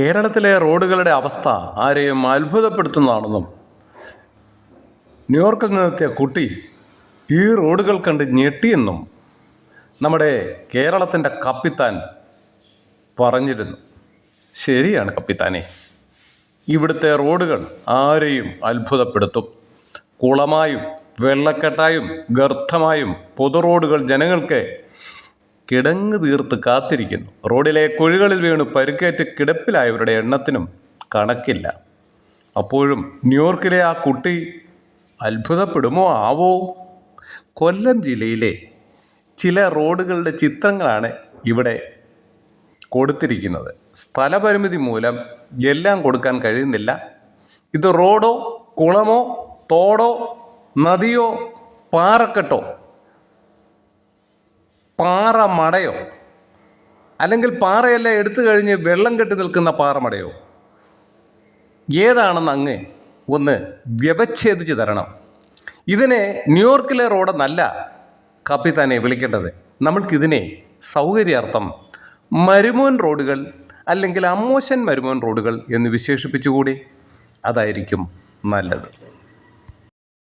കേരളത്തിലെ റോഡുകളുടെ അവസ്ഥ ആരെയും അത്ഭുതപ്പെടുത്തുന്നതാണെന്നും ന്യൂയോർക്കിൽ നിന്നെത്തിയ കുട്ടി ഈ റോഡുകൾ കണ്ട് ഞെട്ടിയെന്നും നമ്മുടെ കേരളത്തിൻ്റെ കപ്പിത്താൻ പറഞ്ഞിരുന്നു. ശരിയാണ് കപ്പിത്താനെ, ഇവിടുത്തെ റോഡുകൾ ആരെയും അത്ഭുതപ്പെടുത്തും. കുളമായും വെള്ളക്കെട്ടായും ഗർത്തമായും പൊതു റോഡുകൾ ജനങ്ങൾക്ക് കിടങ്ങ് തീർത്ത് കാത്തിരിക്കുന്നു. റോഡിലെ കുഴികളിൽ വീണ് പരുക്കേറ്റ് കിടപ്പിലായവരുടെ എണ്ണത്തിനും കണക്കില്ല. അപ്പോഴും ന്യൂയോർക്കിലെ ആ കുട്ടി അത്ഭുതപ്പെടുമോ ആവോ? കൊല്ലം ജില്ലയിലെ ചില റോഡുകളുടെ ചിത്രങ്ങളാണ് ഇവിടെ കൊടുത്തിരിക്കുന്നത്. സ്ഥലപരിമിതി മൂലം എല്ലാം കൊടുക്കാൻ കഴിയുന്നില്ല. ഇത് റോഡോ കുളമോ തോടോ നദിയോ പാറക്കെട്ടോ പാറമടയോ അല്ലെങ്കിൽ പാറയെല്ലാം എടുത്തു കഴിഞ്ഞ് വെള്ളം കെട്ടി നിൽക്കുന്ന പാറമടയോ ഏതാണെന്ന് അങ്ങ് ഒന്ന് വ്യവച്ഛേദിച്ച് തരണം. ഇതിനെ ന്യൂയോർക്കിലെ റോഡെന്നല്ല കപ്പിത്താനെ വിളിക്കേണ്ടത്. നമ്മൾക്കിതിനെ സൗകര്യാർത്ഥം മരുമോൻ റോഡുകൾ അല്ലെങ്കിൽ അമ്മോശൻ മരുമോൻ റോഡുകൾ എന്ന് വിശേഷിപ്പിച്ചുകൂടി? അതായിരിക്കും നല്ലത്.